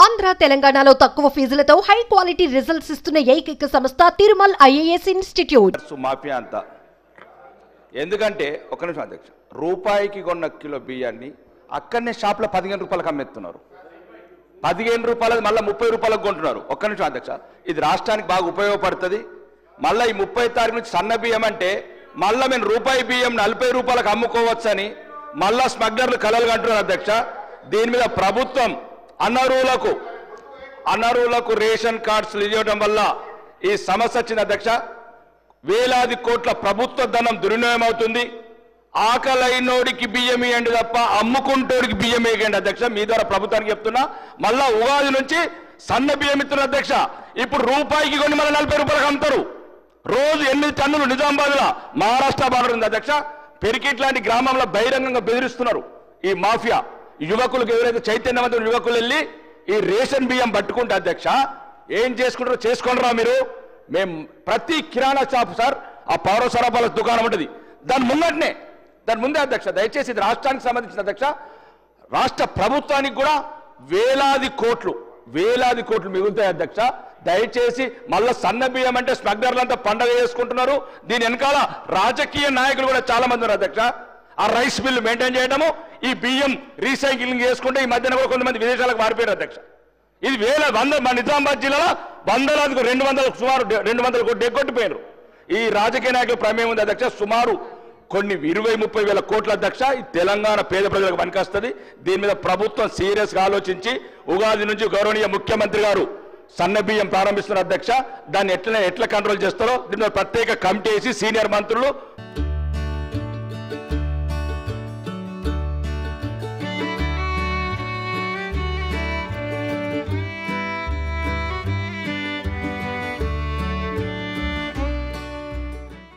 ఆంధ్ర తెలంగాణలో తక్కువ ఫీజులతో high quality results ఇస్తున్న ఏకైక సంస్థ తిరుమల్ ఐఏఎస్ ఇన్స్టిట్యూట్. మాఫియా అంతా ఎందుకంటే ఒక్క నిమిషం అధ్యక్ష, రూపాయికి కొన్న కిలో బియ్యాన్ని అక్కడనే షాప్లో 15 రూపాయలకు అమ్మేస్తున్నారు. 15 రూపాయలు మళ్ళీ 30 రూపాయలకు కొంటున్నారు. ఒక్క నిమిషం అధ్యక్ష, ఇది రాష్ట్రానికి బాగా ఉపయోగపడుతుంది. మళ్ళీ ఈ 30 తారీఖు నుంచి సన్న బియ్యం అంటే మళ్ళీ మేము రూపాయి బియ్యం 40 రూపాయలకు అమ్ముకోవచ్చని మళ్ళా స్మగ్లర్లు కలలు కంటున్నారు అధ్యక్ష. దీని మీద ప్రభుత్వం అనర్హులకు రేషన్ కార్డ్స్ ఇవ్వడం వల్ల ఈ సమస్య వచ్చింది అధ్యక్ష. వేలాది కోట్ల ప్రభుత్వ ధనం దుర్వినియోగం అవుతుంది. ఆకలైనోడికి బియ్యం ఇవ్వండి తప్ప అమ్ముకుంటోడికి బియ్యం వేయండి అధ్యక్ష. మీ ద్వారా ప్రభుత్వానికి చెప్తున్నా. మళ్ళా ఉగాది నుంచి సన్న బియ్యం ఇస్తున్నారు అధ్యక్ష. ఇప్పుడు రూపాయికి కొన్ని మళ్ళీ 40 రూపాయలకు అమ్ముతారు. రోజు 8 టన్నులు నిజామాబాద్లో మహారాష్ట్ర బార్డర్ ఉంది అధ్యక్ష. పెరికిట్ లాంటి గ్రామంలో బహిరంగంగా బెదిరిస్తున్నారు ఈ మాఫియా. యువకులకు ఎవరైతే చైతన్యవంతులు యువకులు వెళ్ళి ఈ రేషన్ బియ్యం పట్టుకుంటే అధ్యక్ష ఏం చేసుకుంటారో చేసుకోండిరా మీరు. మేము ప్రతి కిరాణా షాప్ సార్ ఆ పౌర సరఫరాల దుకాణం ఉంటుంది, దాని ముందే అధ్యక్ష. దయచేసి ఇది రాష్ట్రానికి సంబంధించిన అధ్యక్ష. రాష్ట్ర ప్రభుత్వానికి కూడా వేలాది కోట్లు మిగులుతాయి అధ్యక్ష. దయచేసి మళ్ళీ సన్న బియ్యం అంటే స్మగ్లర్లంతా పండగ చేసుకుంటున్నారు. దీని వెనకాల రాజకీయ నాయకులు కూడా చాలా మంది ఉన్నారు అధ్యక్ష. ఆ రైస్ బిల్లు మెయింటైన్ చేయడము, ఈ బియ్యం రీసైక్లింగ్ చేసుకుంటే ఈ మధ్యన కూడా కొంతమంది విదేశాలకు మారిపోయారు అధ్యక్ష. ఇది మా నిజామాబాద్ జిల్లాలో వందలాదికి 200 సుమారు 200 కోట్లు ఎగ్గొట్టిపోయారు. ఈ రాజకీయ నాయకుల ప్రమేయం ఉంది అధ్యక్ష. సుమారు కొన్ని 20-30 వేల కోట్ల అధ్యక్ష. ఈ తెలంగాణ పేద ప్రజలకు పనికొస్తుంది. దీని మీద ప్రభుత్వం సీరియస్గా ఆలోచించి ఉగాది నుంచి గౌరవనీయ ముఖ్యమంత్రి గారు సన్న బియ్యం ప్రారంభిస్తున్నారు అధ్యక్ష. దాన్ని ఎట్లా కంట్రోల్ చేస్తారో దీని మీద ప్రత్యేక కమిటీ వేసి సీనియర్ మంత్రులు